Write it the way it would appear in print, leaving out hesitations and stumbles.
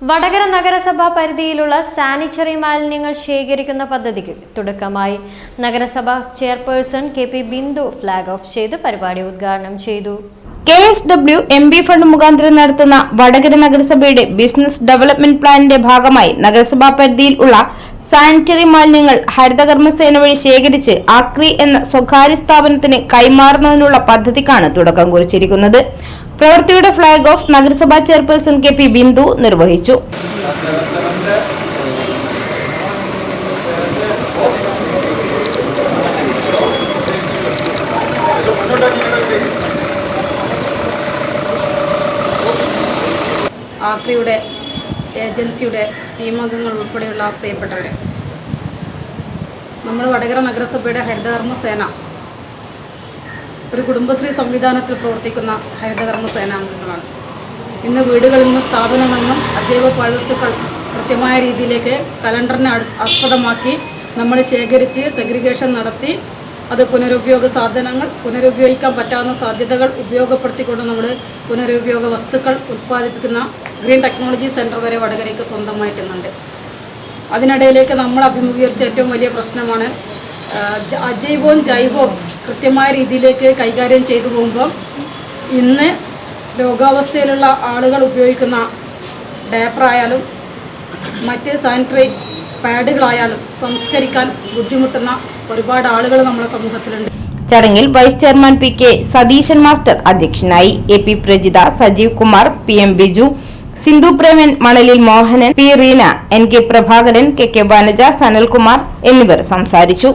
വടകര നഗരസഭാ പരിധിയിലുള്ള സാനിറ്ററി മാലിന്യങ്ങൾ ശേഖരിക്കുന്ന പദ്ധതിക്ക് തുടക്കമായി. നഗരസഭാ chairperson K P. Bindu flag off ചെയ്ത് പരിപാടി ഉദ്ഘാടനം ചെയ്തു. KSW MB ഫണ്ട് മുഖാന്തരം നടത്തുന്ന വടകര നഗരസഭയുടെ ബിസിനസ് ഡെവലപ്മെന്റ് പ്ലാനിന്റെ ഭാഗമായി നഗരസഭാ പരിധിയിൽ ഉള്ള സാനിറ്ററി മാലിന്യങ്ങൾ ഹരിതകർമ്മസേന വഴി ശേഖരിച്ച് ആക്രി എന്ന സ്വകാര്യ സ്ഥാപനത്തിന് കൈമാറുന്നതിനുള്ള പദ്ധതിക്കാണ് തുടക്കം കുറിച്ചിരിക്കുന്നത്. പ്രവൃത്തിയുടെ ഫ്ലാഗ് ഓഫ് നഗരസഭാ ചെയർപേഴ്സൺ കെ.പി. ബിന്ദു നിർവഹിച്ചു. ആക്രിയുടെ ഏജൻസിയുടെ ടീമംഗങ്ങൾ ഉൾപ്പെടെയുള്ള പ്രിയപ്പെട്ടവരെ, നമ്മൾ വടകര നഗരസഭയുടെ ഹരിതകർമ്മസേന ഒരു കുടുംബശ്രീ സംവിധാനത്തിൽ പ്രവർത്തിക്കുന്ന ഹരിതകർമ്മസേന അംഗങ്ങളാണ്. ഇന്ന് വീടുകളിൽ നിന്നും സ്ഥാപനങ്ങളിൽ നിന്നും അജൈവ പാഴ്വസ്തുക്കൾ കൃത്യമായ രീതിയിലേക്ക് കലണ്ടറിനെ ആസ്പദമാക്കി നമ്മൾ ശേഖരിച്ച് സെഗ്രിഗേഷൻ നടത്തി അത് പുനരുപയോഗ സാധനങ്ങൾ, പുനരുപയോഗിക്കാൻ പറ്റാവുന്ന സാധ്യതകൾ ഉപയോഗപ്പെടുത്തിക്കൊണ്ട് നമ്മൾ പുനരുപയോഗ വസ്തുക്കൾ ഉൽപ്പാദിപ്പിക്കുന്ന ഗ്രീൻ ടെക്നോളജി സെൻറ്റർ വരെ വടകരയ്ക്ക് സ്വന്തമായിട്ടുന്നുണ്ട്. അതിനിടയിലേക്ക് നമ്മൾ അഭിമുഖീകരിച്ച ഏറ്റവും വലിയ പ്രശ്നമാണ് അജൈവവും ജൈവവും കൃത്യമായ രീതിയിലേക്ക് കൈകാര്യം ചെയ്തു പോകുമ്പോൾ ഇന്ന് രോഗാവസ്ഥയിലുള്ള ആളുകൾ ഉപയോഗിക്കുന്ന ഡയപ്പറായാലും മറ്റ് സാനിറ്ററി പാഡുകളായാലും സംസ്കരിക്കാൻ ബുദ്ധിമുട്ടുന്ന ഒരുപാട് ആളുകൾ നമ്മുടെ സമൂഹത്തിലുണ്ട്. ചടങ്ങിൽ vice chairman PK Satheesan master അധ്യക്ഷനായി. AP Prajitha, Sajeev Kumar, PM Biju, Sindhu Preman, Manalil Mohanan, P Reena, NK Prabhakaran, KK Vanaja, Sanalkumar എന്നിവർ സംസാരിച്ചു.